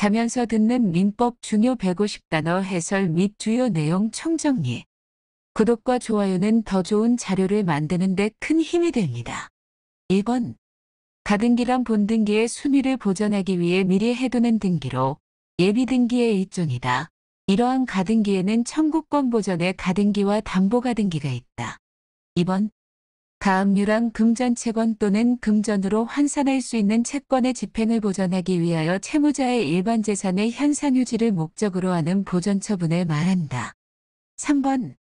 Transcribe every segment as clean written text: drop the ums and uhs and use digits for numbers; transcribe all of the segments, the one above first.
자면서 듣는 민법 중요 150단어 해설 및 주요 내용 총정리. 구독과 좋아요는 더 좋은 자료를 만드는 데 큰 힘이 됩니다. 1번. 가등기란 본등기의 순위를 보전하기 위해 미리 해두는 등기로 예비등기의 일종이다. 이러한 가등기에는 청구권 보전의 가등기와 담보가등기가 있다. 2번. 가압류랑 금전채권 또는 금전으로 환산할 수 있는 채권의 집행을 보전하기 위하여 채무자의 일반 재산의 현상유지를 목적으로 하는 보전처분을 말한다. 3번.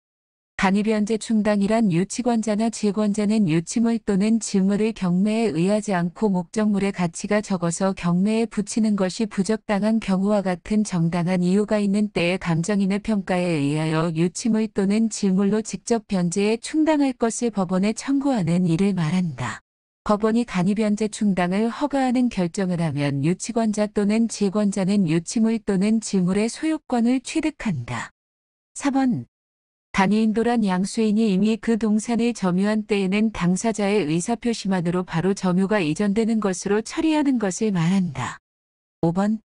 간이변제 충당이란 유치권자나 질권자는 유치물 또는 질물을 경매에 의하지 않고 목적물의 가치가 적어서 경매에 붙이는 것이 부적당한 경우와 같은 정당한 이유가 있는 때에 감정인의 평가에 의하여 유치물 또는 질물로 직접 변제에 충당할 것을 법원에 청구하는 이를 말한다. 법원이 간이변제 충당을 허가하는 결정을 하면 유치권자 또는 질권자는 유치물 또는 질물의 소유권을 취득한다. 4번. 간이인도란 양수인이 이미 그 동산을 점유한 때에는 당사자의 의사표시만으로 바로 점유가 이전되는 것으로 처리하는 것을 말한다. 5번.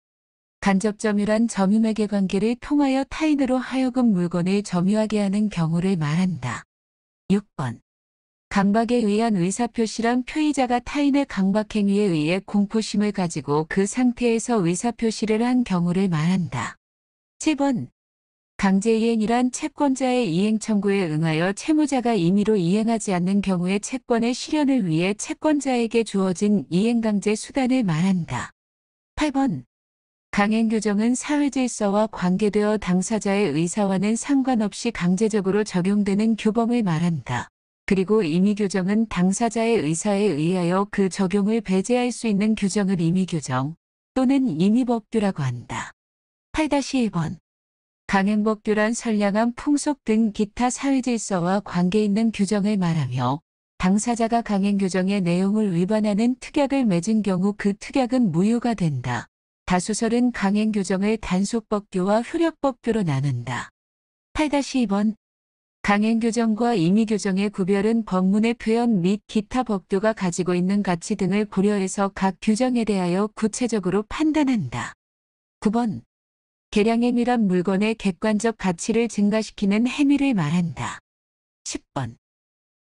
간접점유란 점유매개 관계를 통하여 타인으로 하여금 물건을 점유하게 하는 경우를 말한다. 6번. 강박에 의한 의사표시란 표의자가 타인의 강박행위에 의해 공포심을 가지고 그 상태에서 의사표시를 한 경우를 말한다. 7번. 강제이행이란 채권자의 이행 청구에 응하여 채무자가 임의로 이행하지 않는 경우에 채권의 실현을 위해 채권자에게 주어진 이행강제 수단을 말한다. 8번. 강행규정은 사회질서와 관계되어 당사자의 의사와는 상관없이 강제적으로 적용되는 규범을 말한다. 그리고 임의규정은 당사자의 의사에 의하여 그 적용을 배제할 수 있는 규정을 임의규정 또는 임의법규라고 한다. 8-1번. 강행법규란 선량한 풍속 등 기타 사회질서와 관계 있는 규정을 말하며 당사자가 강행규정의 내용을 위반하는 특약을 맺은 경우 그 특약은 무효가 된다. 다수설은 강행규정을 단속법규와 효력법규로 나눈다. 8-2번. 강행규정과 임의규정의 구별은 법문의 표현 및 기타 법규가 가지고 있는 가치 등을 고려해서 각 규정에 대하여 구체적으로 판단한다. 9번. 계량행위란 물건의 객관적 가치를 증가시키는 행위를 말한다. 10번.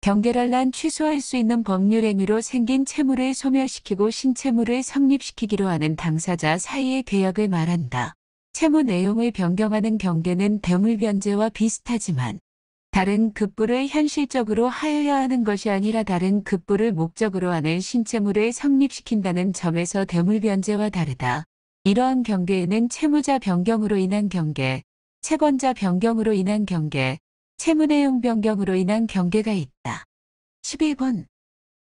경계랄란 취소할 수 있는 법률행위로 생긴 채무를 소멸시키고 신채무를 성립시키기로 하는 당사자 사이의 계약을 말한다. 채무 내용을 변경하는 경계는 대물변제와 비슷하지만 다른 급부를 현실적으로 하여야 하는 것이 아니라 다른 급부를 목적으로 하는 신채무를 성립시킨다는 점에서 대물변제와 다르다. 이러한 경계에는 채무자 변경으로 인한 경계, 채권자 변경으로 인한 경계, 채무내용 변경으로 인한 경계가 있다. 11번.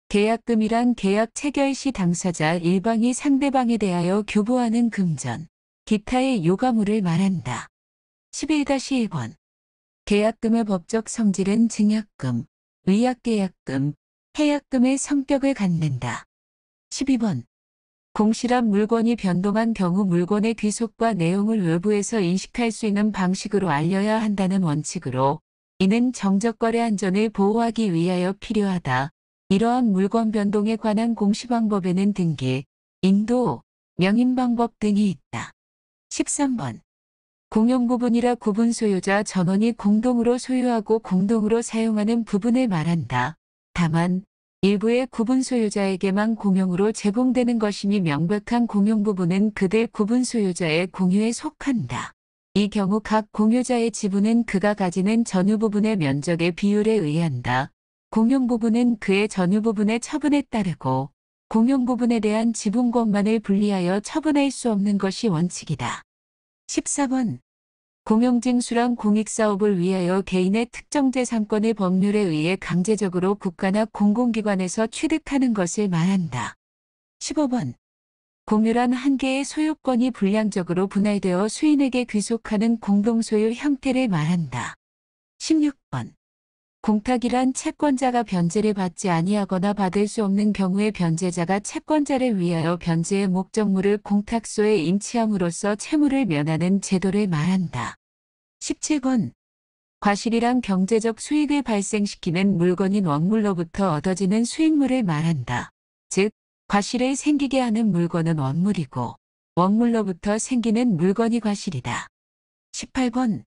계약금이란 계약 체결 시 당사자 일방이 상대방에 대하여 교부하는 금전, 기타의 요가물을 말한다. 11-1번. 계약금의 법적 성질은 증약금, 위약계약금, 해약금의 성격을 갖는다. 12번. 공실한 물건이 변동한 경우 물건의 귀속과 내용을 외부에서 인식할 수 있는 방식으로 알려야 한다는 원칙으로 이는 정적거래 안전을 보호하기 위하여 필요하다. 이러한 물건 변동에 관한 공시방법에는 등기, 인도, 명인방법 등이 있다. 13번. 공용부분이라 구분 소유자 전원이 공동으로 소유하고 공동으로 사용하는 부분을 말한다. 다만 일부의 구분 소유자에게만 공용으로 제공되는 것이니 명백한 공용 부분은 그들 구분 소유자의 공유에 속한다. 이 경우 각 공유자의 지분은 그가 가지는 전유 부분의 면적의 비율에 의한다. 공용 부분은 그의 전유 부분의 처분에 따르고 공용 부분에 대한 지분권만을 분리하여 처분할 수 없는 것이 원칙이다. 14번. 공용징수란 공익사업을 위하여 개인의 특정 재산권을 법률에 의해 강제적으로 국가나 공공기관에서 취득하는 것을 말한다. 15번. 공유란 한 개의 소유권이 불량적으로 분할되어 수인에게 귀속하는 공동소유 형태를 말한다. 16번. 공탁이란 채권자가 변제를 받지 아니하거나 받을 수 없는 경우에 변제자가 채권자를 위하여 변제의 목적물을 공탁소에 인치함으로써 채무를 면하는 제도를 말한다. 17번. 과실이란 경제적 수익을 발생시키는 물건인 원물로부터 얻어지는 수익물을 말한다. 즉, 과실을 생기게 하는 물건은 원물이고 원물로부터 생기는 물건이 과실이다. 18번.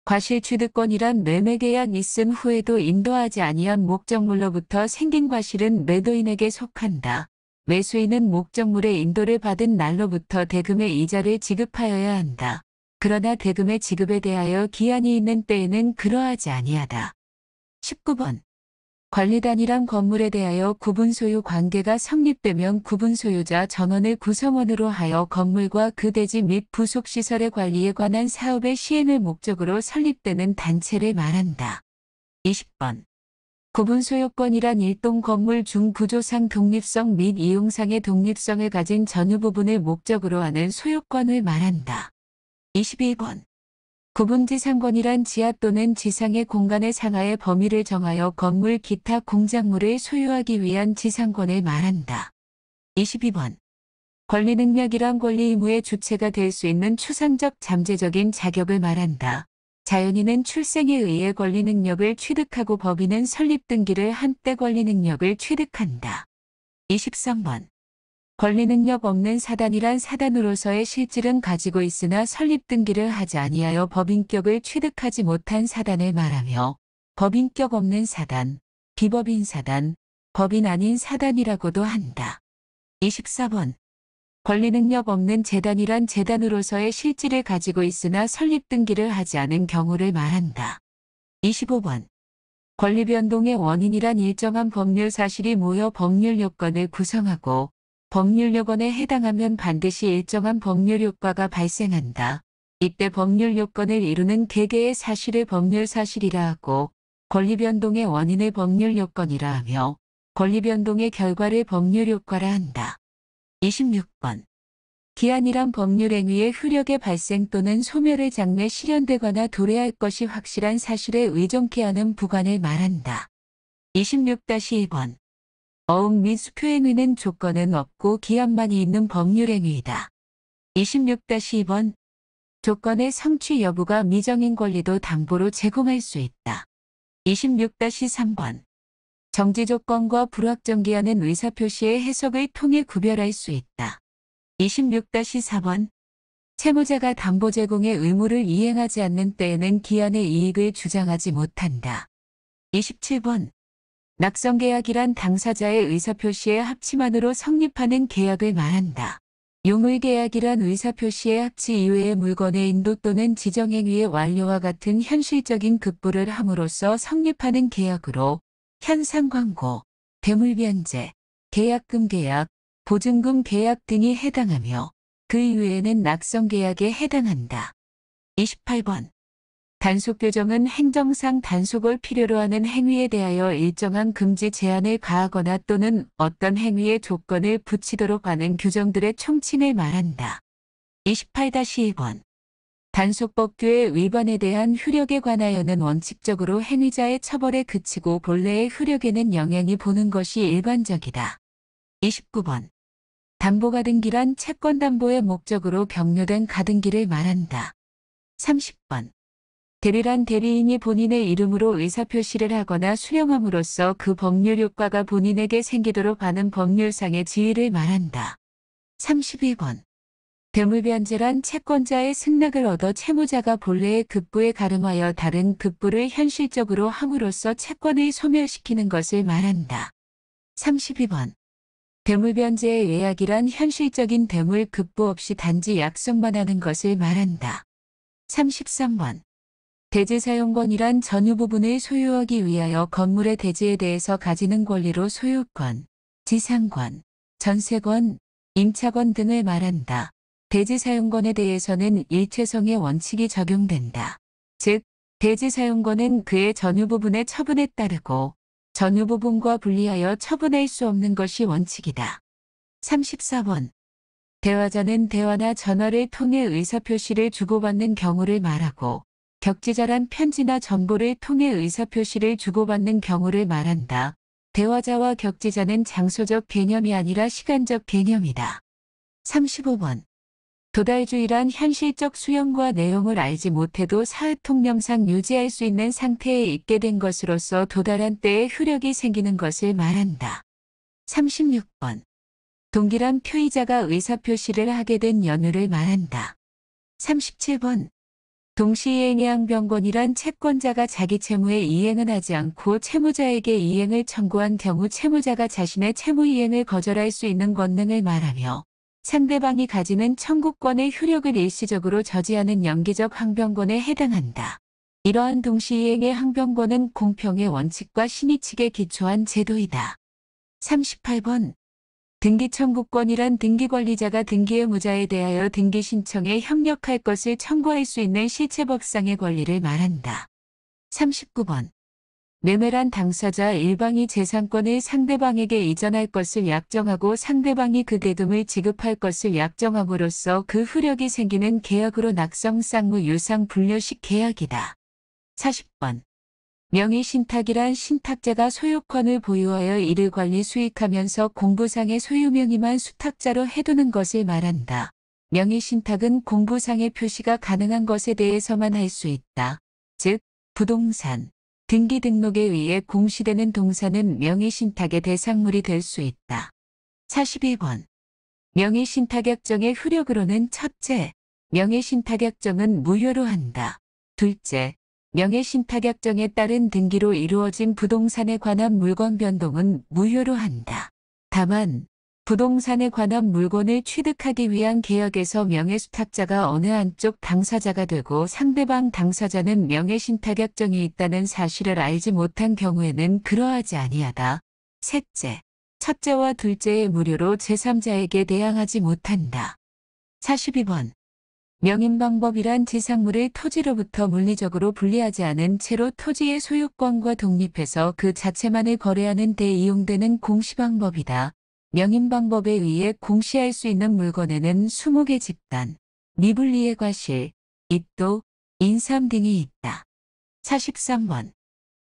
과실 취득권이란 매매계약 있은 후에도 인도하지 아니한 목적물로부터 생긴 과실은 매도인에게 속한다. 매수인은 목적물의 인도를 받은 날로부터 대금의 이자를 지급하여야 한다. 그러나 대금의 지급에 대하여 기한이 있는 때에는 그러하지 아니하다. 19번. 관리단이란 건물에 대하여 구분소유 관계가 성립되면 구분소유자 전원을 구성원으로 하여 건물과 그 대지 및 부속시설의 관리에 관한 사업의 시행을 목적으로 설립되는 단체를 말한다. 20번. 구분소유권이란 일동 건물 중 구조상 독립성 및 이용상의 독립성을 가진 전유 부분을 목적으로 하는 소유권을 말한다. 21번. 구분지상권이란 지하 또는 지상의 공간의 상하의 범위를 정하여 건물 기타 공작물을 소유하기 위한 지상권을 말한다. 22번. 권리능력이란 권리 의무의 주체가 될 수 있는 추상적 잠재적인 자격을 말한다. 자연인은 출생에 의해 권리능력을 취득하고 법인은 설립등기를 한 때 권리능력을 취득한다. 23번. 권리능력 없는 사단이란 사단으로서의 실질은 가지고 있으나 설립등기를 하지 아니하여 법인격을 취득하지 못한 사단을 말하며 법인격 없는 사단, 비법인 사단, 법인 아닌 사단이라고도 한다. 24번. 권리능력 없는 재단이란 재단으로서의 실질을 가지고 있으나 설립등기를 하지 않은 경우를 말한다. 25번. 권리변동의 원인이란 일정한 법률 사실이 모여 법률 요건을 구성하고 법률 요건에 해당하면 반드시 일정한 법률 효과가 발생한다. 이때 법률 요건을 이루는 개개의 사실을 법률 사실이라 하고 권리변동의 원인을 법률 요건이라 하며 권리변동의 결과를 법률 효과라 한다. 26번. 기한이란 법률 행위의 효력의 발생 또는 소멸의 장래 실현되거나 도래할 것이 확실한 사실에 의존케 하는 부관을 말한다. 26-1번. 어음 및 수표행위는 조건은 없고 기한만이 있는 법률행위이다. 26-2번. 조건의 성취 여부가 미정인 권리도 담보로 제공할 수 있다. 26-3번. 정지조건과 불확정기한은 의사표시의 해석을 통해 구별할 수 있다. 26-4번. 채무자가 담보 제공의 의무를 이행하지 않는 때에는 기한의 이익을 주장하지 못한다. 27번. 낙성계약이란 당사자의 의사표시의 합치만으로 성립하는 계약을 말한다. 용의계약이란 의사표시의 합치 이외의 물건의 인도 또는 지정행위의 완료와 같은 현실적인 급부를 함으로써 성립하는 계약으로 현상광고, 대물변제, 계약금 계약, 보증금 계약 등이 해당하며 그 이외에는 낙성계약에 해당한다. 28번. 단속교정은 행정상 단속을 필요로 하는 행위에 대하여 일정한 금지 제한을 가하거나 또는 어떤 행위의 조건을 붙이도록 하는 규정들의 총칭을 말한다. 28-1번. 단속법규의 위반에 대한 효력에 관하여는 원칙적으로 행위자의 처벌에 그치고 본래의 효력에는 영향이 보는 것이 일반적이다. 29번. 담보가등기란 채권담보의 목적으로 경료된 가등기를 말한다. 30번. 대리란 대리인이 본인의 이름으로 의사표시를 하거나 수령함으로써 그 법률 효과가 본인에게 생기도록 하는 법률상의 지위를 말한다. 31번. 대물변제란 채권자의 승낙을 얻어 채무자가 본래의 급부에 가름하여 다른 급부를 현실적으로 함으로써 채권을 소멸시키는 것을 말한다. 32번. 대물변제의 예약이란 현실적인 대물 급부 없이 단지 약속만 하는 것을 말한다. 33번. 대지사용권이란 전유 부분을 소유하기 위하여 건물의 대지에 대해서 가지는 권리로 소유권, 지상권, 전세권, 임차권 등을 말한다. 대지사용권에 대해서는 일체성의 원칙이 적용된다. 즉, 대지사용권은 그의 전유 부분의 처분에 따르고 전유 부분과 분리하여 처분할 수 없는 것이 원칙이다. 34번. 대화자는 대화나 전화를 통해 의사표시를 주고받는 경우를 말하고 격지자란 편지나 전보를 통해 의사표시를 주고받는 경우를 말한다. 대화자와 격지자는 장소적 개념이 아니라 시간적 개념이다. 35번. 도달주의란 현실적 수용과 내용을 알지 못해도 사회통념상 유지할 수 있는 상태에 있게 된 것으로서 도달한 때에 효력이 생기는 것을 말한다. 36번. 동기란 표의자가 의사표시를 하게 된 연유를 말한다. 37번. 동시이행의 항변권이란 채권자가 자기 채무에 이행은 하지 않고 채무자에게 이행을 청구한 경우 채무자가 자신의 채무 이행을 거절할 수 있는 권능을 말하며 상대방이 가지는 청구권의 효력을 일시적으로 저지하는 연기적 항변권에 해당한다. 이러한 동시이행의 항변권은 공평의 원칙과 신의칙에 기초한 제도이다. 38번. 등기 청구권이란 등기 권리자가 등기의 무자에 대하여 등기 신청에 협력할 것을 청구할 수 있는 실체법상의 권리를 말한다. 39번. 매매란 당사자 일방이 재산권을 상대방에게 이전할 것을 약정하고 상대방이 그 대금을 지급할 것을 약정함으로써 그 효력이 생기는 계약으로 낙성 쌍무 유상 분료식 계약이다. 40번. 명의신탁이란 신탁자가 소유권을 보유하여 이를 관리 수익하면서 공부상의 소유명의만 수탁자로 해두는 것을 말한다. 명의신탁은 공부상의 표시가 가능한 것에 대해서만 할 수 있다. 즉, 부동산, 등기 등록에 의해 공시되는 동사는 명의신탁의 대상물이 될 수 있다. 42번. 명의신탁약정의 효력으로는 첫째, 명의신탁약정은 무효로 한다. 둘째, 명의신탁약정에 따른 등기로 이루어진 부동산에 관한 물건 변동은 무효로 한다. 다만 부동산에 관한 물건을 취득하기 위한 계약에서 명의수탁자가 어느 한쪽 당사자가 되고 상대방 당사자는 명의신탁약정이 있다는 사실을 알지 못한 경우에는 그러하지 아니하다. 셋째, 첫째와 둘째의 무료로 제3자에게 대항하지 못한다. 42번. 명인방법이란 지상물을 토지로부터 물리적으로 분리하지 않은 채로 토지의 소유권과 독립해서 그 자체만을 거래하는 데 이용되는 공시방법이다. 명인방법에 의해 공시할 수 있는 물건에는 20개 집단, 미분리의 과실, 입도, 인삼 등이 있다. 43번.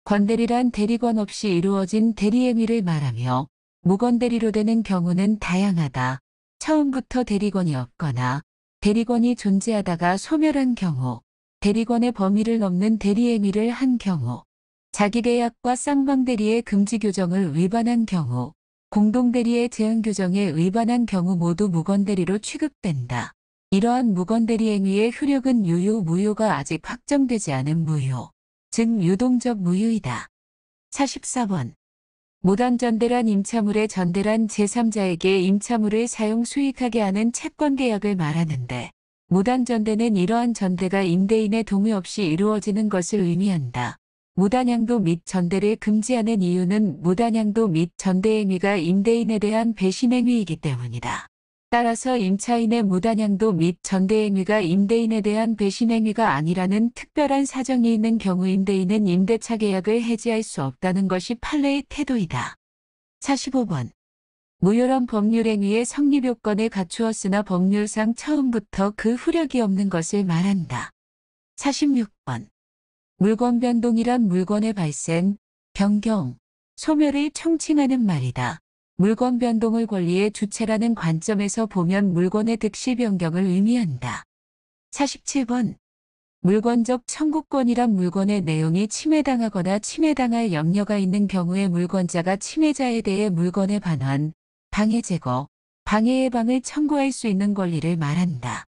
권대리란 대리권 없이 이루어진 대리행위를 말하며 무권대리로 되는 경우는 다양하다. 처음부터 대리권이 없거나 대리권이 존재하다가 소멸한 경우, 대리권의 범위를 넘는 대리행위를 한 경우, 자기계약과 쌍방대리의 금지규정을 위반한 경우, 공동대리의 제한규정에 위반한 경우 모두 무권대리로 취급된다. 이러한 무권대리 행위의 효력은 유효, 무효가 아직 확정되지 않은 무효, 즉 유동적 무효이다. 44번. 무단전대란 임차물의 전대란 제3자에게 임차물을 사용 수익하게 하는 채권계약을 말하는데 무단전대는 이러한 전대가 임대인의 동의 없이 이루어지는 것을 의미한다. 무단양도 및 전대를 금지하는 이유는 무단양도 및 전대행위가 임대인에 대한 배신행위이기 때문이다. 따라서 임차인의 무단양도 및 전대행위가 임대인에 대한 배신행위가 아니라는 특별한 사정이 있는 경우 임대인은 임대차 계약을 해지할 수 없다는 것이 판례의 태도이다. 45번. 무효란 법률행위의 성립요건을 갖추었으나 법률상 처음부터 그 효력이 없는 것을 말한다. 46번. 물권 변동이란 물건의 발생, 변경, 소멸을 총칭하는 말이다. 물건 변동을 권리의 주체라는 관점에서 보면 물건의 득실 변경을 의미한다. 47번. 물권적 청구권이란 물건의 내용이 침해당하거나 침해당할 염려가 있는 경우에 물권자가 침해자에 대해 물건의 반환, 방해 제거, 방해 예방을 청구할 수 있는 권리를 말한다.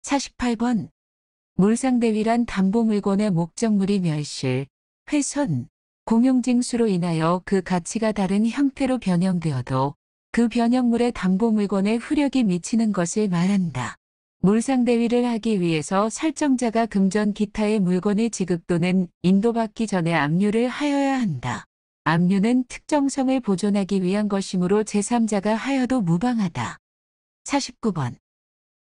48번. 물상대위란 담보물건의 목적물이 멸실, 훼손, 공용징수로 인하여 그 가치가 다른 형태로 변형되어도 그 변형물의 담보물건에 효력이 미치는 것을 말한다. 물상대위를 하기 위해서 설정자가 금전 기타의 물건의 지급 또는 인도받기 전에 압류를 하여야 한다. 압류는 특정성을 보존하기 위한 것이므로 제3자가 하여도 무방하다. 49번.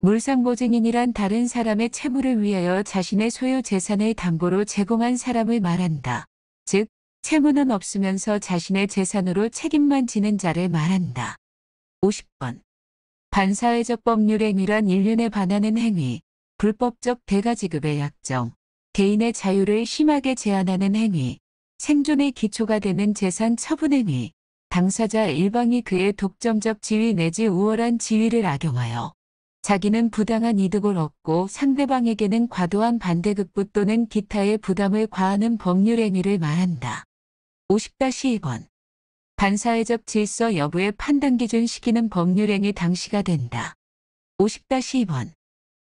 물상보증인이란 다른 사람의 채무를 위하여 자신의 소유 재산을 담보로 제공한 사람을 말한다. 즉, 채무는 없으면서 자신의 재산으로 책임만 지는 자를 말한다. 50번. 반사회적 법률행위란 인륜에 반하는 행위, 불법적 대가지급의 약정, 개인의 자유를 심하게 제한하는 행위, 생존의 기초가 되는 재산 처분행위, 당사자 일방이 그의 독점적 지위 내지 우월한 지위를 악용하여 자기는 부당한 이득을 얻고 상대방에게는 과도한 반대급부 또는 기타의 부담을 과하는 법률행위를 말한다. 50-2번. 반사회적 질서 여부의 판단 기준 시기는 법률행위 당시가 된다. 50-2번.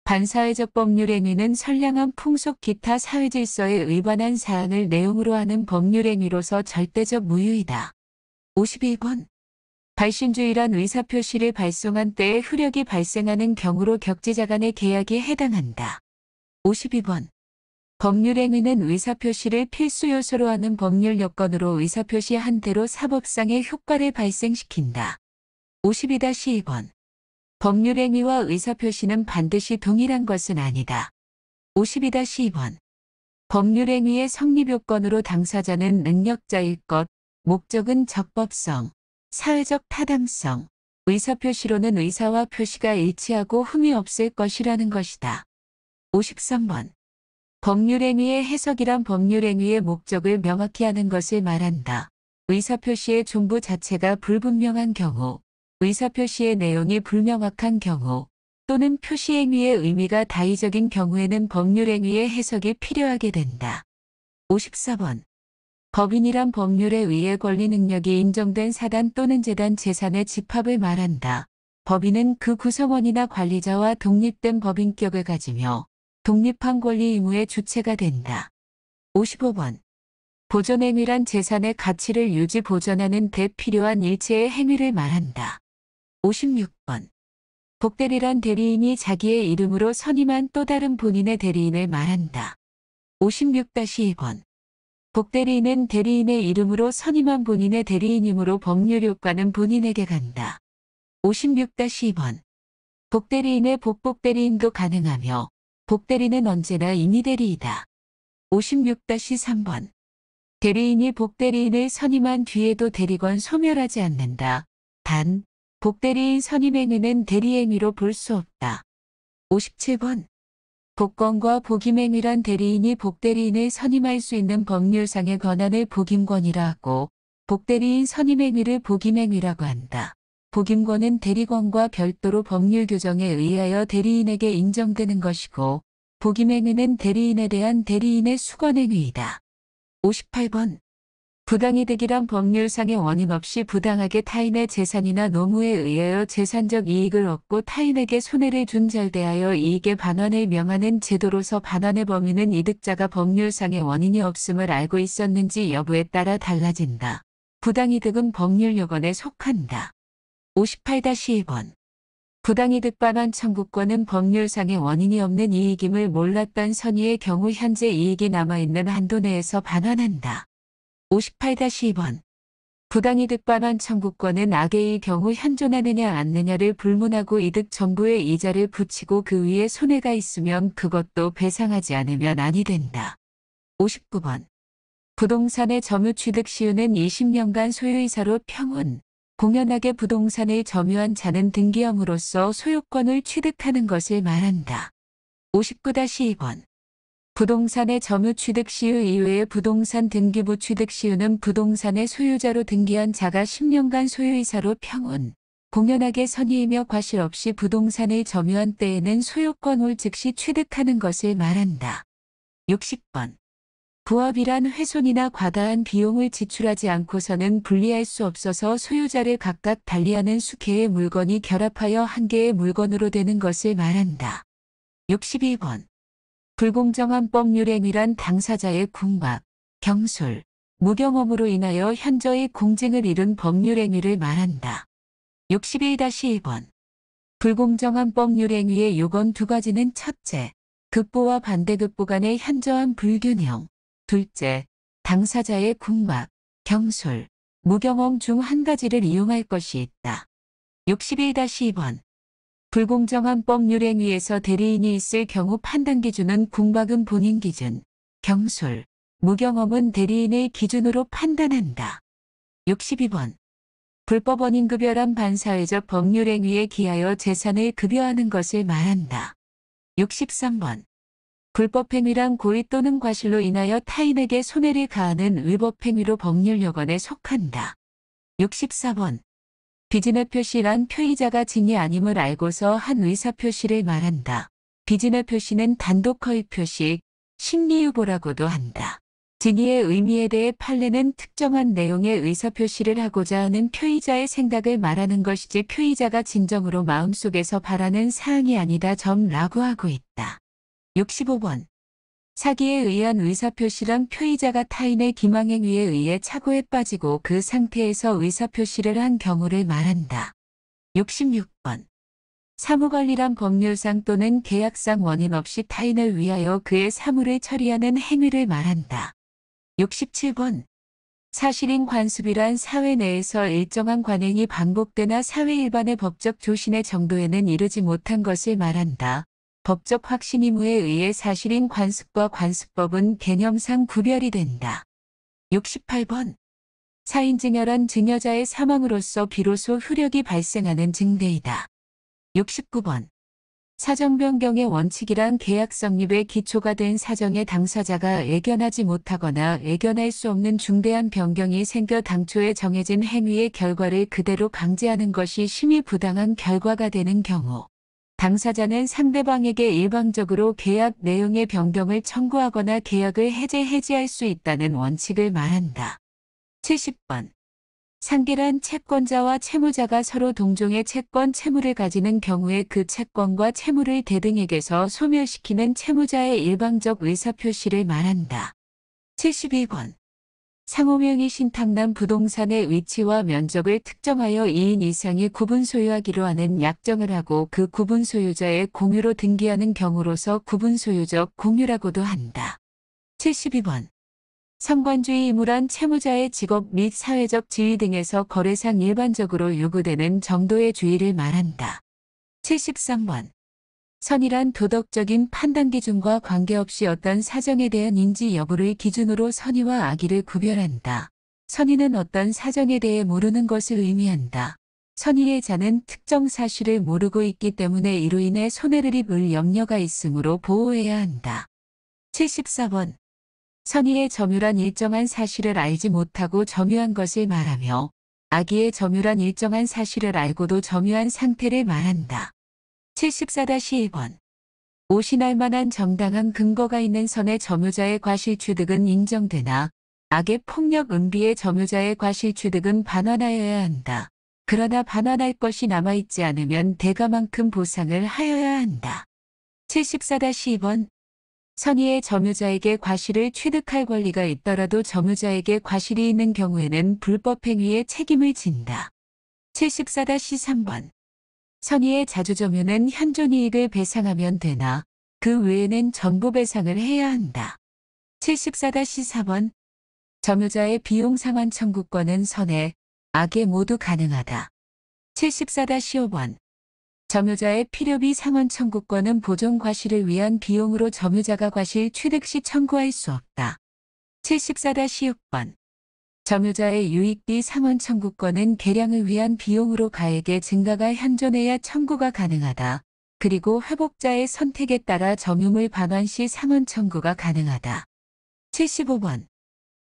반사회적 법률행위는 선량한 풍속 기타 사회질서에 위반한 사안을 내용으로 하는 법률행위로서 절대적 무효이다. 52번. 발신주의란 의사표시를 발송한 때에 효력이 발생하는 경우로 격지자 간의 계약에 해당한다. 52번. 법률행위는 의사표시를 필수 요소로 하는 법률 요건으로 의사표시한 대로 사법상의 효과를 발생시킨다. 52-2번. 법률행위와 의사표시는 반드시 동일한 것은 아니다. 52-2번. 법률행위의 성립요건으로 당사자는 능력자일 것, 목적은 적법성, 사회적 타당성, 의사표시로는 의사와 표시가 일치하고 흠이 없을 것이라는 것이다. 53번. 법률행위의 해석이란 법률행위의 목적을 명확히 하는 것을 말한다. 의사표시의 존부 자체가 불분명한 경우, 의사표시의 내용이 불명확한 경우, 또는 표시행위의 의미가 다의적인 경우에는 법률행위의 해석이 필요하게 된다. 54번. 법인이란 법률에 의해 권리 능력이 인정된 사단 또는 재단 재산의 집합을 말한다. 법인은 그 구성원이나 관리자와 독립된 법인격을 가지며 독립한 권리 의무의 주체가 된다. 55번. 보존행위란 재산의 가치를 유지 보존하는 데 필요한 일체의 행위를 말한다. 56번. 복대리란 대리인이 자기의 이름으로 선임한 또 다른 본인의 대리인을 말한다. 56-2번. 복대리인은 대리인의 이름으로 선임한 본인의 대리인이므로 법률 효과는 본인에게 간다. 56-2번. 복대리인의 복복대리인도 가능하며 복대리는 언제나 임의대리이다. 56-3번. 대리인이 복대리인을 선임한 뒤에도 대리권 소멸하지 않는다. 단, 복대리인 선임행위는 대리행위로 볼 수 없다. 57번. 복권과 복임행위란 대리인이 복대리인을 선임할 수 있는 법률상의 권한을 복임권이라 하고 복대리인 선임행위를 복임행위라고 한다. 복임권은 대리권과 별도로 법률 규정에 의하여 대리인에게 인정되는 것이고 복임행위는 대리인에 대한 대리인의 수권행위이다. 58번. 부당이득이란 법률상의 원인 없이 부당하게 타인의 재산이나 노무에 의하여 재산적 이익을 얻고 타인에게 손해를 준 절대하여 이익의 반환을 명하는 제도로서 반환의 범위는 이득자가 법률상의 원인이 없음을 알고 있었는지 여부에 따라 달라진다. 부당이득은 법률 요건에 속한다. 58-1번. 부당이득 반환 청구권은 법률상의 원인이 없는 이익임을 몰랐던 선의의 경우 현재 이익이 남아있는 한도 내에서 반환한다. 58-2번. 부당이득 반환 청구권은 악의의 경우 현존하느냐 않느냐를 불문하고 이득 전부의 이자를 붙이고 그 위에 손해가 있으면 그것도 배상하지 않으면 아니 된다. 59번. 부동산의 점유 취득 시효는 20년간 소유이사로 평온, 공연하게 부동산을 점유한 자는 등기함으로써 소유권을 취득하는 것을 말한다. 59-2번. 부동산의 점유 취득 시효 이외의 부동산 등기부 취득 시효는 부동산의 소유자로 등기한 자가 10년간 소유이사로 평온, 공연하게 선의이며 과실 없이 부동산을 점유한 때에는 소유권을 즉시 취득하는 것을 말한다. 60번. 부합이란 훼손이나 과다한 비용을 지출하지 않고서는 분리할 수 없어서 소유자를 각각 달리하는 수개의 물건이 결합하여 한 개의 물건으로 되는 것을 말한다. 62번. 불공정한 법률행위란 당사자의 궁박, 경솔, 무경험으로 인하여 현저히 공증을 이룬 법률행위를 말한다. 61-1번. 불공정한 법률행위의 요건 두 가지는 첫째, 극보와 반대극보 간의 현저한 불균형, 둘째, 당사자의 궁박, 경솔, 무경험 중 한 가지를 이용할 것이 있다. 61-2번. 불공정한 법률행위에서 대리인이 있을 경우 판단 기준은 궁박은 본인 기준, 경솔, 무경험은 대리인의 기준으로 판단한다. 62번. 불법 원인급여란 반사회적 법률행위에 기하여 재산을 급여하는 것을 말한다. 63번. 불법행위란 고의 또는 과실로 인하여 타인에게 손해를 가하는 위법행위로 법률 요건에 속한다. 64번. 비진의 표시란 표의자가 진이 아님을 알고서 한 의사표시를 말한다. 비진의 표시는 단독 허위 표시, 심리유보라고도 한다. 진의의 의미에 대해 판례는 특정한 내용의 의사표시를 하고자 하는 표의자의 생각을 말하는 것이지 표의자가 진정으로 마음속에서 바라는 사항이 아니다. 라고 하고 있다. 65번. 사기에 의한 의사표시란 표의자가 타인의 기망행위에 의해 착오에 빠지고 그 상태에서 의사표시를 한 경우를 말한다. 66번. 사무관리란 법률상 또는 계약상 원인 없이 타인을 위하여 그의 사무를 처리하는 행위를 말한다. 67번. 사실인 관습이란 사회 내에서 일정한 관행이 반복되나 사회 일반의 법적 조신의 정도에는 이르지 못한 것을 말한다. 법적 확신 의무에 의해 사실인 관습과 관습법은 개념상 구별이 된다. 68번. 사인증여란 증여자의 사망으로서 비로소 효력이 발생하는 증대이다. 69번. 사정변경의 원칙이란 계약 성립의 기초가 된 사정의 당사자가 애견하지 못하거나 애견할 수 없는 중대한 변경이 생겨 당초에 정해진 행위의 결과를 그대로 강제하는 것이 심히 부당한 결과가 되는 경우 당사자는 상대방에게 일방적으로 계약 내용의 변경을 청구하거나 계약을 해제할 수 있다는 원칙을 말한다. 70번. 상계란 채권자와 채무자가 서로 동종의 채권 채무를 가지는 경우에 그 채권과 채무를 대등에게서 소멸시키는 채무자의 일방적 의사표시를 말한다. 72번. 상호명의 신탁난 부동산의 위치와 면적을 특정하여 2인 이상이 구분 소유하기로 하는 약정을 하고 그 구분 소유자의 공유로 등기하는 경우로서 구분 소유적 공유라고도 한다. 72번. 상관주의 의무란 채무자의 직업 및 사회적 지위 등에서 거래상 일반적으로 요구되는 정도의 주의를 말한다. 73번. 선이란 도덕적인 판단 기준과 관계없이 어떤 사정에 대한 인지 여부를 기준으로 선의와 악의를 구별한다. 선의는 어떤 사정에 대해 모르는 것을 의미한다. 선의의 자는 특정 사실을 모르고 있기 때문에 이로 인해 손해를 입을 염려가 있으므로 보호해야 한다. 74번. 선의의 점유란 일정한 사실을 알지 못하고 점유한 것을 말하며 악의의 점유란 일정한 사실을 알고도 점유한 상태를 말한다. 74-1번. 오신할 만한 정당한 근거가 있는 선의 점유자의 과실취득은 인정되나 악의 폭력 은비의 점유자의 과실취득은 반환하여야 한다. 그러나 반환할 것이 남아있지 않으면 대가만큼 보상을 하여야 한다. 74-2번. 선의의 점유자에게 과실을 취득할 권리가 있더라도 점유자에게 과실이 있는 경우에는 불법행위의 책임을 진다. 74-3번. 선의의 자주점유는 현존이익을 배상하면 되나 그 외에는 전부 배상을 해야 한다. 74-4번. 점유자의 비용 상환 청구권은 선의, 악의 모두 가능하다. 74-5번. 점유자의 필요비 상환 청구권은 보존 과실을 위한 비용으로 점유자가 과실 취득 시 청구할 수 없다. 74-6번. 점유자의 유익비 상환 청구권은 계량을 위한 비용으로 가액의 증가가 현존해야 청구가 가능하다. 그리고 회복자의 선택에 따라 점유물 반환 시 상환 청구가 가능하다. 75번.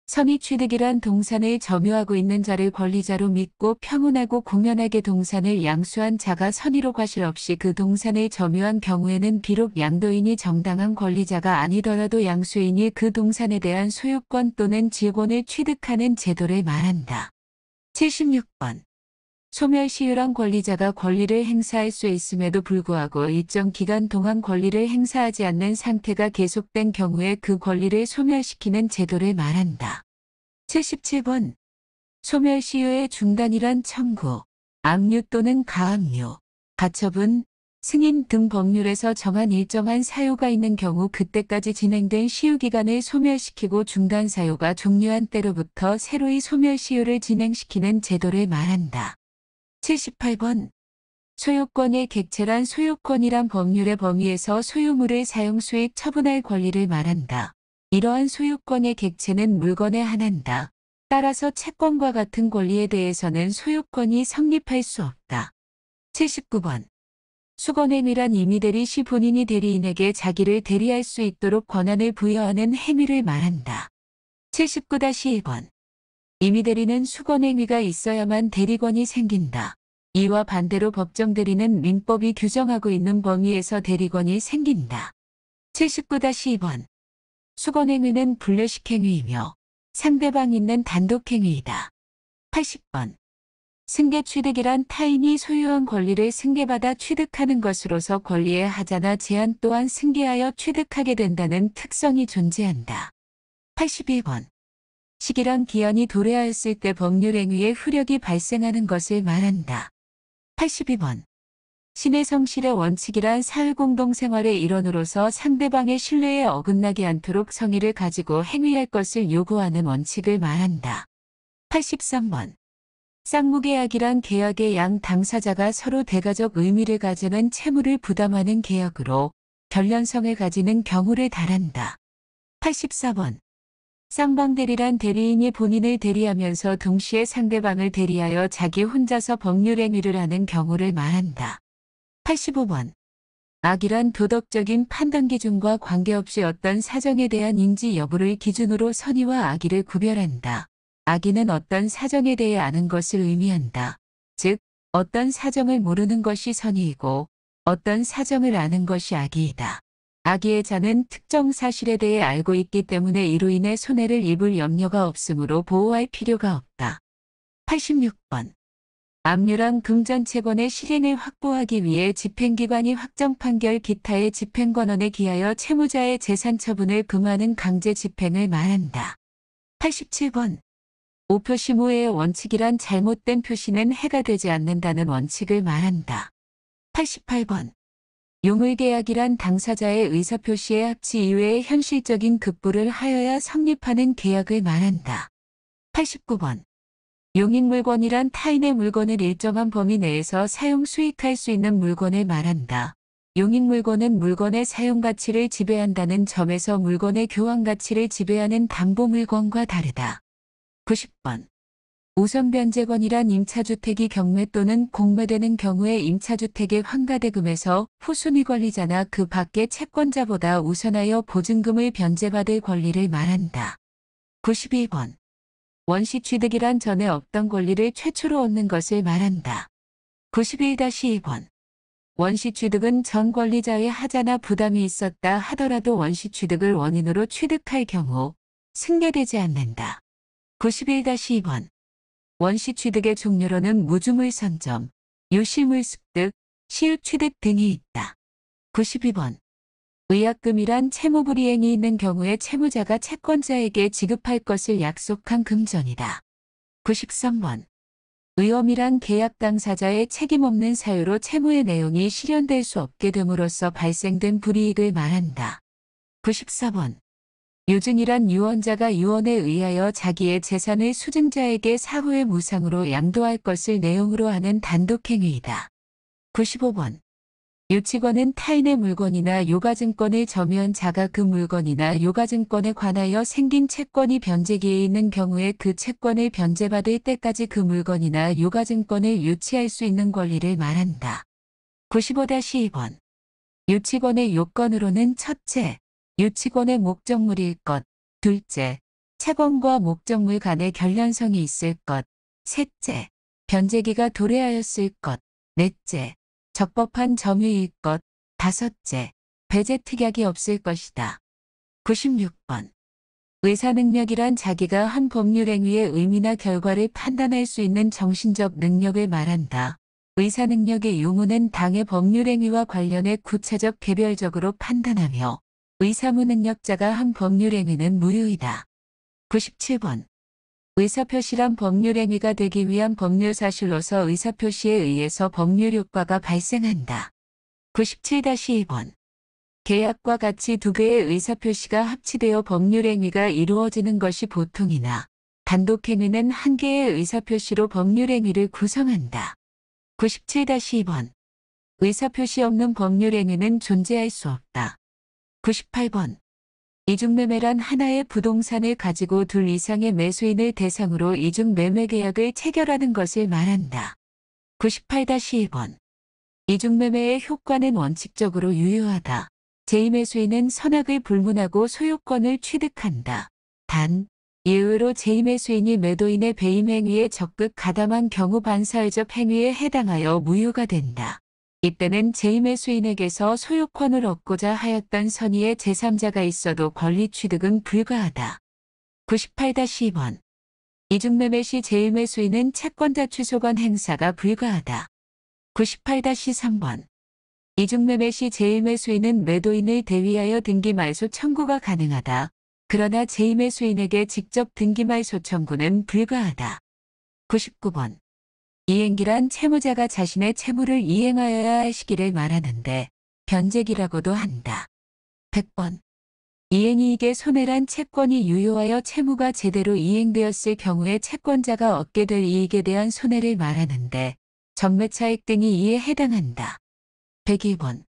선의 취득이란 동산을 점유하고 있는 자를 권리자로 믿고 평온하고 공연하게 동산을 양수한 자가 선의로 과실 없이 그 동산을 점유한 경우에는 비록 양도인이 정당한 권리자가 아니더라도 양수인이 그 동산에 대한 소유권 또는 지권을 취득하는 제도를 말한다. 76번. 소멸시효란 권리자가 권리를 행사할 수 있음에도 불구하고 일정 기간 동안 권리를 행사하지 않는 상태가 계속된 경우에 그 권리를 소멸시키는 제도를 말한다. 77번. 소멸시효의 중단이란 청구, 압류 또는 가압류, 가처분, 승인 등 법률에서 정한 일정한 사유가 있는 경우 그때까지 진행된 시효기간을 소멸시키고 중단 사유가 종료한 때로부터 새로이 소멸시효를 진행시키는 제도를 말한다. 78번. 소유권의 객체란 소유권이란 법률의 범위에서 소유물을 사용 수익 처분할 권리를 말한다. 이러한 소유권의 객체는 물건에 한한다. 따라서 채권과 같은 권리에 대해서는 소유권이 성립할 수 없다. 79번. 수권행위란 임의 대리 시 본인이 대리인에게 자기를 대리할 수 있도록 권한을 부여하는 행위를 말한다. 79-1번. 임의 대리는 수권행위가 있어야만 대리권이 생긴다. 이와 반대로 법정 대리는 민법이 규정하고 있는 범위에서 대리권이 생긴다. 79-2번. 수건행위는 분류식행위이며 상대방 있는 단독행위이다. 80번. 승계취득이란 타인이 소유한 권리를 승계받아 취득하는 것으로서 권리의 하자나 제한 또한 승계하여 취득하게 된다는 특성이 존재한다. 81번. 시기란 기한이 도래하였을 때 법률행위의 효력이 발생하는 것을 말한다. 82번. 신의 성실의 원칙이란 사회공동생활의 일원으로서 상대방의 신뢰에 어긋나지 않도록 성의를 가지고 행위할 것을 요구하는 원칙을 말한다. 83번. 쌍무계약이란 계약의 양 당사자가 서로 대가적 의미를 가지는 채무를 부담하는 계약으로 결련성을 가지는 경우를 말한다. 84번. 쌍방대리란 대리인이 본인을 대리하면서 동시에 상대방을 대리하여 자기 혼자서 법률행위를 하는 경우를 말한다. 85번. 악이란 도덕적인 판단 기준과 관계없이 어떤 사정에 대한 인지 여부를 기준으로 선의와 악의를 구별한다. 악의는 어떤 사정에 대해 아는 것을 의미한다. 즉, 어떤 사정을 모르는 것이 선의이고 어떤 사정을 아는 것이 악의이다. 악의의 자는 특정 사실에 대해 알고 있기 때문에 이로 인해 손해를 입을 염려가 없으므로 보호할 필요가 없다. 86번. 압류랑 금전채권의 실행을 확보하기 위해 집행기관이 확정 판결 기타의 집행권한에 기하여 채무자의 재산 처분을 금하는 강제 집행을 말한다. 87번. 오표시무의 원칙이란 잘못된 표시는 해가 되지 않는다는 원칙을 말한다. 88번. 용의계약이란 당사자의 의사표시의 합치 이외의 현실적인 급부를 하여야 성립하는 계약을 말한다. 89번. 용익물건이란 타인의 물건을 일정한 범위 내에서 사용 수익할 수 있는 물건을 말한다. 용익물건은 물건의 사용가치를 지배한다는 점에서 물건의 교환가치를 지배하는 담보물건과 다르다. 90번. 우선변제권이란 임차주택이 경매 또는 공매되는 경우에 임차주택의 환가대금에서 후순위 권리자나 그 밖의 채권자보다 우선하여 보증금을 변제받을 권리를 말한다. 92번. 원시취득이란 전에 없던 권리를 최초로 얻는 것을 말한다. 91-2번. 원시취득은 전 권리자의 하자나 부담이 있었다 하더라도 원시취득을 원인으로 취득할 경우 승계되지 않는다. 91-2번. 원시취득의 종류로는 무주물 선점, 유실물 습득, 시유취득 등이 있다. 92번. 의약금이란 채무불이행이 있는 경우에 채무자가 채권자에게 지급할 것을 약속한 금전이다. 93번. 의엄이란 계약 당사자의 책임 없는 사유로 채무의 내용이 실현될 수 없게 됨으로써 발생된 불이익을 말한다. 94번. 유증이란 유언자가 유언에 의하여 자기의 재산을 수증자에게 사후의 무상으로 양도할 것을 내용으로 하는 단독행위이다. 95번. 유치권은 타인의 물건이나 요가증권을 점유한 자가 그 물건이나 요가증권에 관하여 생긴 채권이 변제기에 있는 경우에 그 채권을 변제받을 때까지 그 물건이나 요가증권을 유치할 수 있는 권리를 말한다. 95-2번. 유치권의 요건으로는 첫째, 유치권의 목적물일 것, 둘째, 채권과 목적물 간의 결련성이 있을 것, 셋째, 변제기가 도래하였을 것, 넷째, 적법한 점유일 것, 다섯째, 배제 특약이 없을 것이다. 96번. 의사능력이란 자기가 한 법률행위의 의미나 결과를 판단할 수 있는 정신적 능력을 말한다. 의사능력의 유무는 당의 법률행위와 관련해 구체적 개별적으로 판단하며 의사무능력자가 한 법률행위는 무효이다. 97번. 의사표시란 법률행위가 되기 위한 법률사실로서 의사표시에 의해서 법률효과가 발생한다. 97-1번. 계약과 같이 두 개의 의사표시가 합치되어 법률행위가 이루어지는 것이 보통이나 단독행위는 한 개의 의사표시로 법률행위를 구성한다. 97-2번. 의사표시 없는 법률행위는 존재할 수 없다. 98번. 이중매매란 하나의 부동산을 가지고 둘 이상의 매수인을 대상으로 이중매매계약을 체결하는 것을 말한다. 98-1번. 이중매매의 효과는 원칙적으로 유효하다. 제2매수인은 선악을 불문하고 소유권을 취득한다. 단, 예외로 제2매수인이 매도인의 배임 행위에 적극 가담한 경우 반사회적 행위에 해당하여 무효가 된다. 이때는 제2매수인에게서 소유권을 얻고자 하였던 선의의 제3자가 있어도 권리 취득은 불가하다. 98-2번. 이중매매 시 제1매수인은 채권자 취소권 행사가 불가하다. 98-3번. 이중매매 시 제1매수인은 매도인을 대위하여 등기말소 청구가 가능하다. 그러나 제2매수인에게 직접 등기말소 청구는 불가하다. 99번. 이행기란 채무자가 자신의 채무를 이행하여야 할 시기를 말하는데 변제기라고도 한다. 100번. 이행이익의 손해란 채권이 유효하여 채무가 제대로 이행되었을 경우에 채권자가 얻게 될 이익에 대한 손해를 말하는데 전매차익 등이 이에 해당한다. 101번.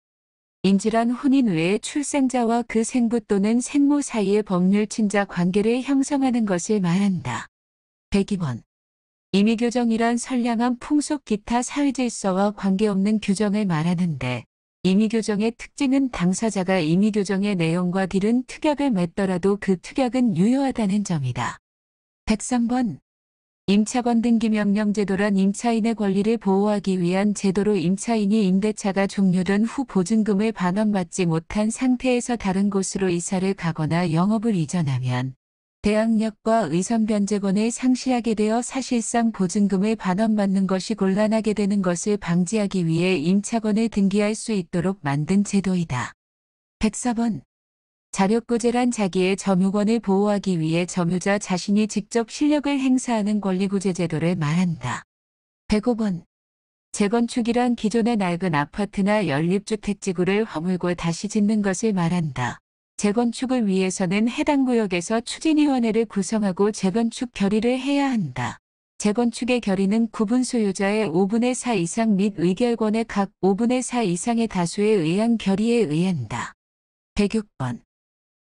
인질한 혼인 외에 출생자와 그 생부 또는 생모 사이의 법률 친자 관계를 형성하는 것을 말한다. 102번. 임의교정이란 선량한 풍속 기타 사회질서와 관계없는 규정을 말하는데 임의교정의 특징은 당사자가 임의교정의 내용과 딜은 특약을 맺더라도 그 특약은 유효하다는 점이다. 103번. 임차권 등기명령 제도란 임차인의 권리를 보호하기 위한 제도로 임차인이 임대차가 종료된 후 보증금을 반환받지 못한 상태에서 다른 곳으로 이사를 가거나 영업을 이전하면 대항력과 의선 변제권을 상실하게 되어 사실상 보증금을 반환받는 것이 곤란하게 되는 것을 방지하기 위해 임차권을 등기할 수 있도록 만든 제도이다. 104번. 자력구제란 자기의 점유권을 보호하기 위해 점유자 자신이 직접 실력을 행사하는 권리구제 제도를 말한다. 105번. 재건축이란 기존의 낡은 아파트나 연립주택지구를 허물고 다시 짓는 것을 말한다. 재건축을 위해서는 해당 구역에서 추진위원회를 구성하고 재건축 결의를 해야 한다. 재건축의 결의는 구분 소유자의 5분의 4 이상 및 의결권의 각 5분의 4 이상의 다수에 의한 결의에 의한다. 106번.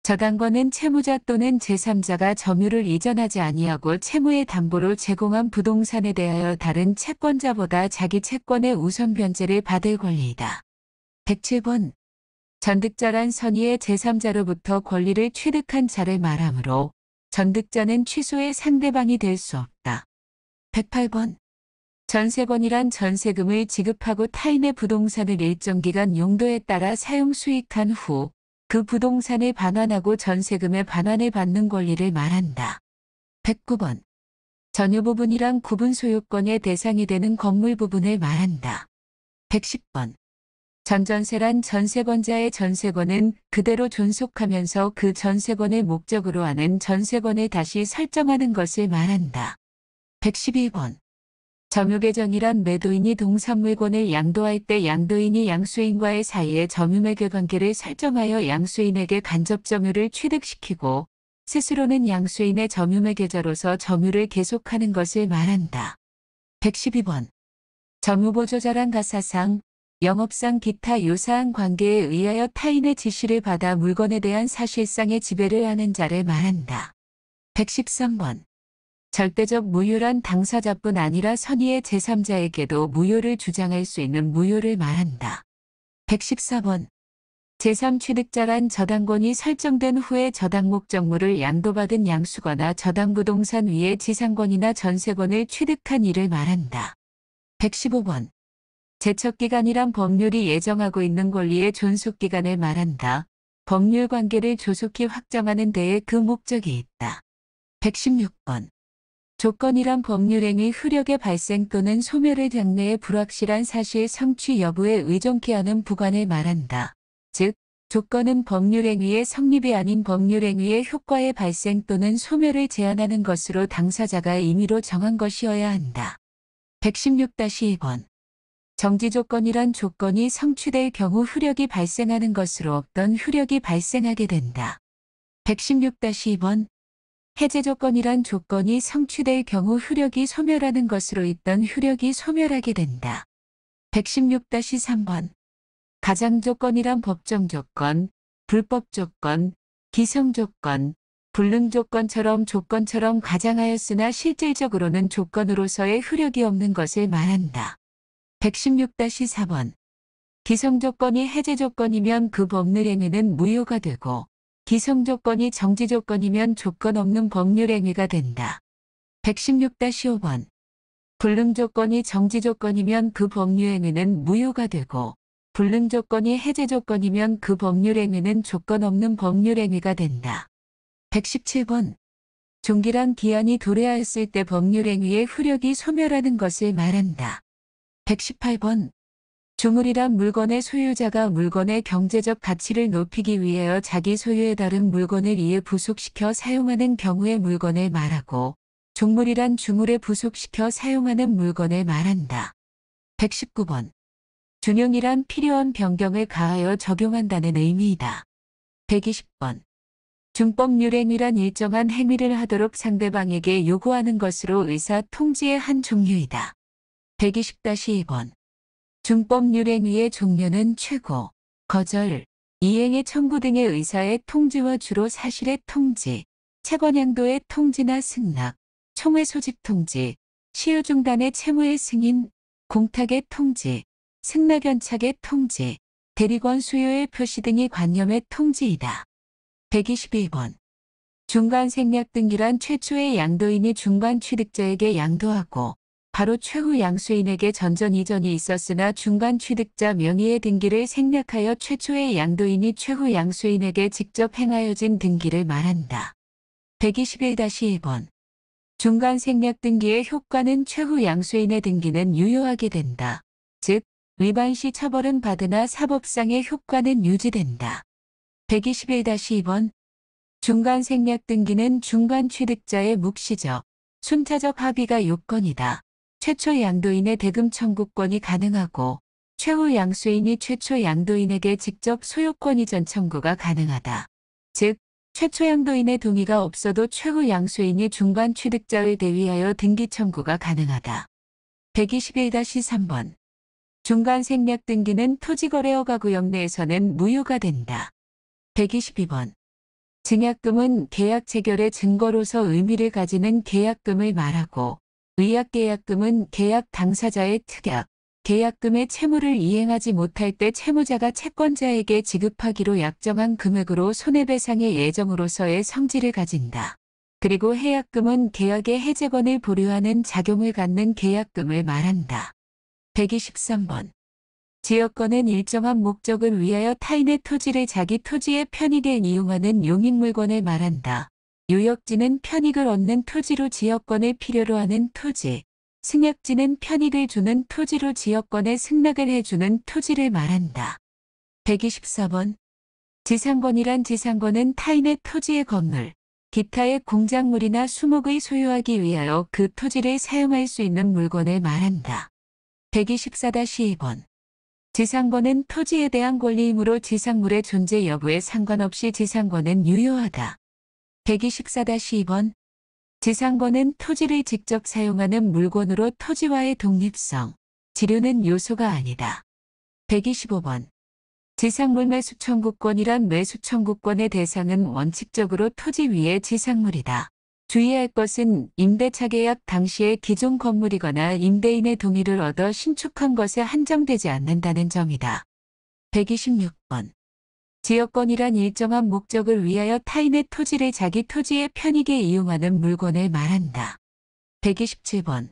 저당권은 채무자 또는 제3자가 점유를 이전하지 아니하고 채무의 담보로 제공한 부동산에 대하여 다른 채권자보다 자기 채권의 우선 변제를 받을 권리이다. 107번. 전득자란 선의의 제3자로부터 권리를 취득한 자를 말하므로 전득자는 취소의 상대방이 될 수 없다. 108번. 전세권이란 전세금을 지급하고 타인의 부동산을 일정 기간 용도에 따라 사용 수익한 후 그 부동산을 반환하고 전세금의 반환을 받는 권리를 말한다. 109번. 전유 부분이란 구분 소유권의 대상이 되는 건물 부분을 말한다. 110번. 전전세란 전세권자의 전세권은 그대로 존속하면서 그 전세권을 목적으로 하는 전세권을 다시 설정하는 것을 말한다. 111번. 점유계정이란 매도인이 동산물권을 양도할 때 양도인이 양수인과의 사이에 점유매개 관계를 설정하여 양수인에게 간접 점유를 취득시키고 스스로는 양수인의 점유매개자로서 점유를 계속하는 것을 말한다. 112번. 점유보조자란 가사상, 영업상 기타 유사한 관계에 의하여 타인의 지시를 받아 물건에 대한 사실상의 지배를 하는 자를 말한다. 113번. 절대적 무효란 당사자뿐 아니라 선의의 제3자에게도 무효를 주장할 수 있는 무효를 말한다. 114번. 제3취득자란 저당권이 설정된 후에 저당 목적물을 양도받은 양수거나 저당부동산 위에 지상권이나 전세권을 취득한 이를 말한다. 115번. 제척기간이란 법률이 예정하고 있는 권리의 존속기간을 말한다. 법률 관계를 조속히 확정하는 데에 그 목적이 있다. 116번. 조건이란 법률행위 효력의 발생 또는 소멸의 장래의 불확실한 사실 성취 여부에 의존케 하는 부관을 말한다. 즉, 조건은 법률행위의 성립이 아닌 법률행위의 효과의 발생 또는 소멸을 제한하는 것으로 당사자가 임의로 정한 것이어야 한다. 116-1번. 정지조건이란 조건이 성취될 경우 효력이 발생하는 것으로 없던 효력이 발생하게 된다. 116-2번. 해제조건이란 조건이 성취될 경우 효력이 소멸하는 것으로 있던 효력이 소멸하게 된다. 116-3번. 가장조건이란 법정조건, 불법조건, 기성조건, 불능조건처럼 조건처럼 가장하였으나 실질적으로는 조건으로서의 효력이 없는 것을 말한다. 116-4번. 기성조건이 해제조건이면 그 법률행위는 무효가 되고 기성조건이 정지조건이면 조건 없는 법률행위가 된다. 116-5번. 불능 조건이 정지 조건이면 그 법률 행위는 무효가 되고 불능 조건이 해제 조건이면 그 법률 행위는 조건 없는 법률 행위가 된다. 117번. 종기랑 기한이 도래하였을 때 법률 행위의 효력이 소멸하는 것을 말한다. 118번. 주물이란 물건의 소유자가 물건의 경제적 가치를 높이기 위하여 자기 소유의 다른 물건을 이에 부속시켜 사용하는 경우의 물건을 말하고 종물이란 주물에 부속시켜 사용하는 물건을 말한다. 119번. 준용이란 필요한 변경을 가하여 적용한다는 의미이다. 120번. 준법률 행위란 일정한 행위를 하도록 상대방에게 요구하는 것으로 의사 통지의 한 종류이다. 120-2번. 준법률 행위의 종류는 최고, 거절, 이행의 청구 등의 의사의 통지와 주로 사실의 통지, 채권양도의 통지나 승낙, 총회 소집 통지, 시효 중단의 채무의 승인, 공탁의 통지, 승낙 연착의 통지, 대리권 수요의 표시 등이 관념의 통지이다. 121번. 중간 생략 등기란 최초의 양도인이 중간 취득자에게 양도하고 바로 최후 양수인에게 전전 이전이 있었으나 중간 취득자 명의의 등기를 생략하여 최초의 양도인이 최후 양수인에게 직접 행하여진 등기를 말한다. 121-1번. 중간 생략 등기의 효과는 최후 양수인의 등기는 유효하게 된다. 즉, 위반 시 처벌은 받으나 사법상의 효과는 유지된다. 121-2번. 중간 생략 등기는 중간 취득자의 묵시적, 순차적 합의가 요건이다. 최초 양도인의 대금 청구권이 가능하고 최후 양수인이 최초 양도인에게 직접 소유권 이전 청구가 가능하다. 즉, 최초 양도인의 동의가 없어도 최후 양수인이 중간 취득자를 대위하여 등기 청구가 가능하다. 121-3번. 중간 생략 등기는 토지거래허가구역 내에서는 무효가 된다. 122번. 증약금은 계약 체결의 증거로서 의미를 가지는 계약금을 말하고 의약계약금은 계약 당사자의 특약, 계약금의 채무를 이행하지 못할 때 채무자가 채권자에게 지급하기로 약정한 금액으로 손해배상의 예정으로서의 성질을 가진다. 그리고 해약금은 계약의 해제권을 보류하는 작용을 갖는 계약금을 말한다. 123번. 지역권은 일정한 목적을 위하여 타인의 토지를 자기 토지의 편익에 이용하는 용익물권을 말한다. 유역지는 편익을 얻는 토지로 지역권을 필요로 하는 토지, 승약지는 편익을 주는 토지로 지역권에 승낙을 해주는 토지를 말한다. 124번. 지상권이란 지상권은 타인의 토지의 건물, 기타의 공작물이나 수목을 소유하기 위하여 그 토지를 사용할 수 있는 물건을 말한다. 124-2번. 지상권은 토지에 대한 권리이므로 지상물의 존재 여부에 상관없이 지상권은 유효하다. 124-2번. 지상권은 토지를 직접 사용하는 물건으로 토지와의 독립성, 지류는 요소가 아니다. 125번. 지상물 매수 청구권이란 매수 청구권의 대상은 원칙적으로 토지 위의 지상물이다. 주의할 것은 임대차 계약 당시의 기존 건물이거나 임대인의 동의를 얻어 신축한 것에 한정되지 않는다는 점이다. 126번. 지역권이란 일정한 목적을 위하여 타인의 토지를 자기 토지의 편익에 이용하는 물건을 말한다. 127번.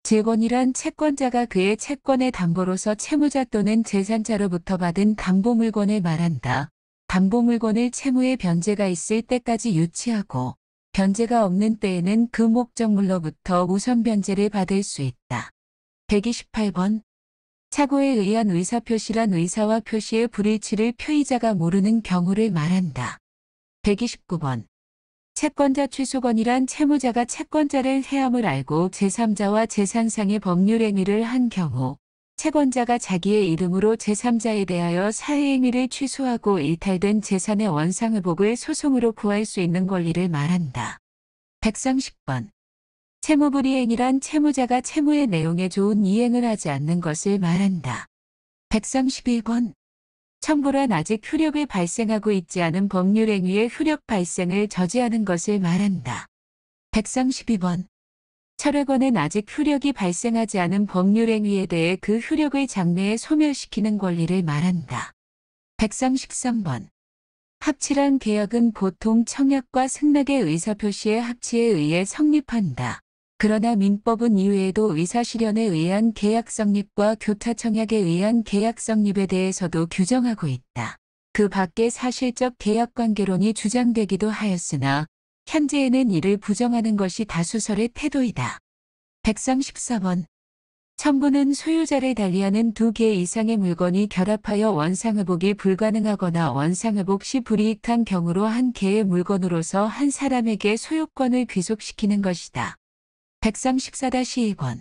지권이란 채권자가 그의 채권의 담보로서 채무자 또는 제3자로부터 받은 담보물건을 말한다. 담보물건을 채무의 변제가 있을 때까지 유치하고 변제가 없는 때에는 그 목적물로부터 우선 변제를 받을 수 있다. 128번. 착오에 의한 의사표시란 의사와 표시의 불일치를 표의자가 모르는 경우를 말한다. 129번. 채권자 취소권이란 채무자가 채권자를 해함을 알고 제3자와 제3상의 법률 행위를 한 경우 채권자가 자기의 이름으로 제3자에 대하여 사회행위를 취소하고 일탈된 재산의 원상회복을 소송으로 구할 수 있는 권리를 말한다. 130번. 채무불이행이란 채무자가 채무의 내용에 좋은 이행을 하지 않는 것을 말한다. 131번. 청부란 아직 효력을 발생하고 있지 않은 법률행위의 효력 발생을 저지하는 것을 말한다. 132번. 철회권은 아직 효력이 발생하지 않은 법률행위에 대해 그 효력을 장래에 소멸시키는 권리를 말한다. 133번. 합치란 계약은 보통 청약과 승낙의 의사표시의 합치에 의해 성립한다. 그러나 민법은 이외에도 의사실현에 의한 계약 성립과 교타청약에 의한 계약 성립에 대해서도 규정하고 있다. 그 밖에 사실적 계약관계론이 주장되기도 하였으나 현재에는 이를 부정하는 것이 다수설의 태도이다. 134번. 첨부는 소유자를 달리하는 두 개 이상의 물건이 결합하여 원상회복이 불가능하거나 원상회복 시 불이익한 경우로 한 개의 물건으로서 한 사람에게 소유권을 귀속시키는 것이다. 134-2번.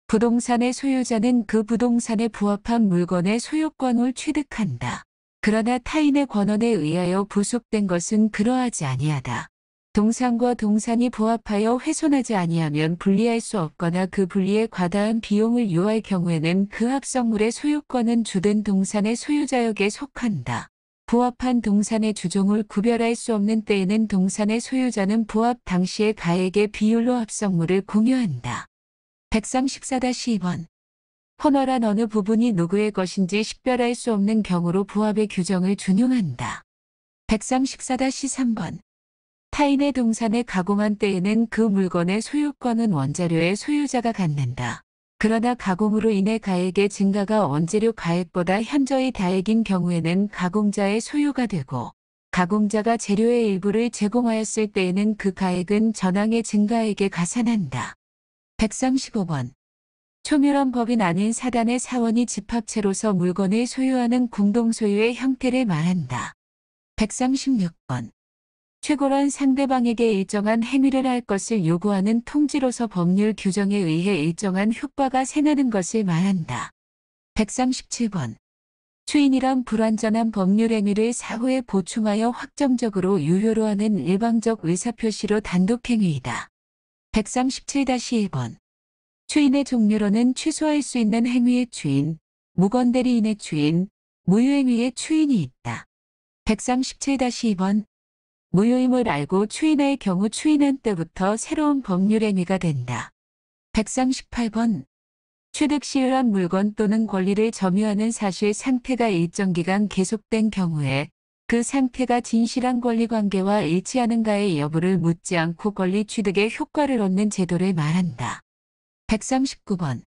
부동산의 소유자는 그 부동산에 부합한 물건의 소유권을 취득한다. 그러나 타인의 권한에 의하여 부속된 것은 그러하지 아니하다. 동산과 동산이 부합하여 훼손하지 아니하면 분리할 수 없거나 그 분리에 과다한 비용을 요할 경우에는 그 합성물의 소유권은 주된 동산의 소유자에게 속한다. 부합한 동산의 주종을 구별할 수 없는 때에는 동산의 소유자는 부합 당시의 가액의 비율로 합성물을 공유한다. 134-2번. 헌화란 어느 부분이 누구의 것인지 식별할 수 없는 경우로 부합의 규정을 준용한다. 134-3번. 타인의 동산에 가공한 때에는 그 물건의 소유권은 원자료의 소유자가 갖는다. 그러나 가공으로 인해 가액의 증가가 원재료 가액보다 현저히 다액인 경우에는 가공자의 소유가 되고, 가공자가 재료의 일부를 제공하였을 때에는 그 가액은 전항의 증가액에 가산한다. 135번. 초묘란 법인 아닌 사단의 사원이 집합체로서 물건을 소유하는 공동소유의 형태를 말한다. 136번. 최고란 상대방에게 일정한 행위를 할 것을 요구하는 통지로서 법률 규정에 의해 일정한 효과가 생하는 것을 말한다. 137번. 추인이란 불완전한 법률 행위를 사후에 보충하여 확정적으로 유효로 하는 일방적 의사표시로 단독행위이다. 137-1번. 추인의 종류로는 취소할 수 있는 행위의 추인, 무건대리인의 추인, 무효행위의 추인이 있다. 137-2번. 무효임을 알고 추인할 경우 추인한 때부터 새로운 법률 행위가 된다. 138번. 취득 시효한 물건 또는 권리를 점유하는 사실 상태가 일정 기간 계속된 경우에 그 상태가 진실한 권리관계와 일치하는가의 여부를 묻지 않고 권리 취득의 효과를 얻는 제도를 말한다. 139번.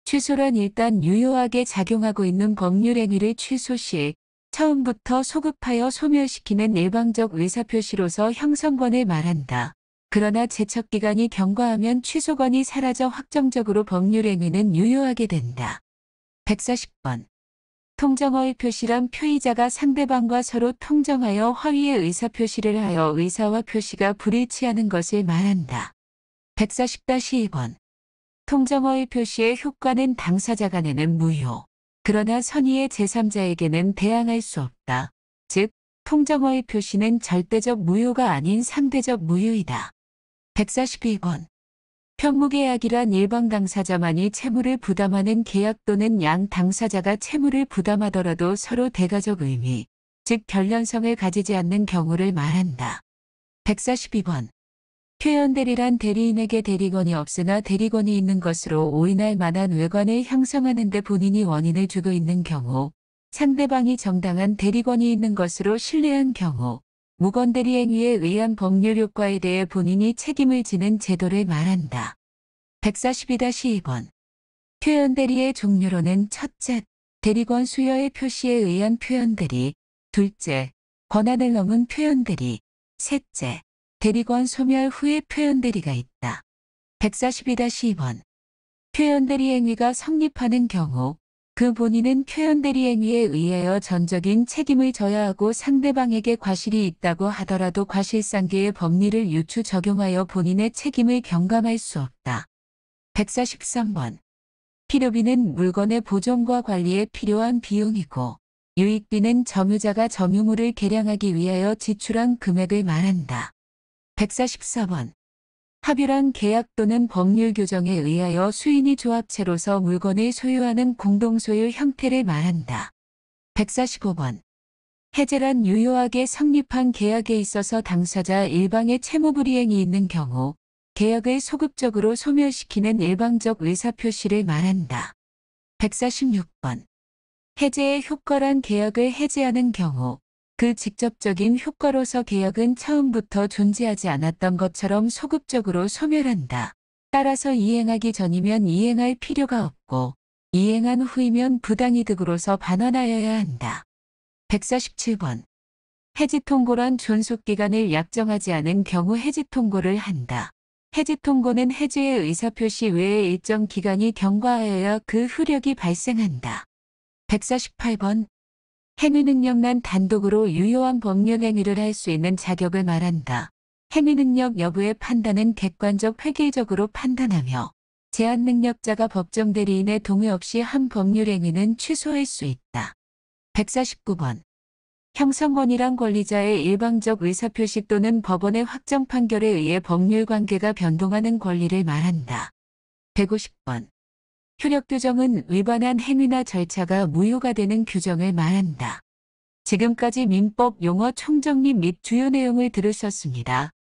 취소란 일단 유효하게 작용하고 있는 법률 행위를 취소 시 처음부터 소급하여 소멸시키는 일방적 의사표시로서 형성권을 말한다. 그러나 제척기간이 경과하면 취소권이 사라져 확정적으로 법률 행위는 유효하게 된다. 140번. 통정허위 표시란 표의자가 상대방과 서로 통정하여 허위의 의사표시를 하여 의사와 표시가 불일치하는 것을 말한다. 140-2번. 통정허위 표시의 효과는 당사자 간에는 무효. 그러나 선의의 제3자에게는 대항할 수 없다. 즉, 통정허위 표시는 절대적 무효가 아닌 상대적 무효이다. 142번. 평무계약이란 일방 당사자만이 채무를 부담하는 계약 또는 양 당사자가 채무를 부담하더라도 서로 대가적 의미, 즉 결련성을 가지지 않는 경우를 말한다. 142번. 표현대리란 대리인에게 대리건이 없으나 대리건이 있는 것으로 오인할 만한 외관을 형성하는 데 본인이 원인을 주고 있는 경우, 상대방이 정당한 대리건이 있는 것으로 신뢰한 경우, 무건대리 행위에 의한 법률 효과에 대해 본인이 책임을 지는 제도를 말한다. 142-2번. 표현대리의 종류로는 첫째, 대리권 수여의 표시에 의한 표현대리, 둘째, 권한을 넘은 표현대리, 셋째, 대리권 소멸 후의 표현대리가 있다. 142-2번. 표현대리 행위가 성립하는 경우 그 본인은 표현대리 행위에 의하여 전적인 책임을 져야 하고 상대방에게 과실이 있다고 하더라도 과실상계의 법리를 유추 적용하여 본인의 책임을 경감할 수 없다. 143번. 필요비는 물건의 보존과 관리에 필요한 비용이고 유익비는 점유자가 점유물을 개량하기 위하여 지출한 금액을 말한다. 144번. 합유란 계약 또는 법률 규정에 의하여 수인이 조합체로서 물건을 소유하는 공동소유 형태를 말한다. 145번. 해제란 유효하게 성립한 계약에 있어서 당사자 일방의 채무불이행이 있는 경우 계약을 소급적으로 소멸시키는 일방적 의사표시를 말한다. 146번. 해제의 효과란 계약을 해제하는 경우 그 직접적인 효과로서 계약은 처음부터 존재하지 않았던 것처럼 소급적으로 소멸한다. 따라서 이행하기 전이면 이행할 필요가 없고 이행한 후이면 부당이득으로서 반환하여야 한다. 147번. 해지 통고란 존속기간을 약정하지 않은 경우 해지 통고를 한다. 해지 통고는 해지의 의사표시 외에 일정 기간이 경과하여야 그 효력이 발생한다. 148번. 행위 능력난 단독으로 유효한 법률 행위를 할 수 있는 자격을 말한다. 행위 능력 여부의 판단은 객관적 획일적으로 판단하며 제한 능력자가 법정 대리인의 동의 없이 한 법률 행위는 취소할 수 있다. 149번. 형성권이란 권리자의 일방적 의사표시 또는 법원의 확정 판결에 의해 법률 관계가 변동하는 권리를 말한다. 150번. 효력 규정은 위반한 행위나 절차가 무효가 되는 규정을 말한다. 지금까지 민법 용어 총정리 및 주요 내용을 들으셨습니다.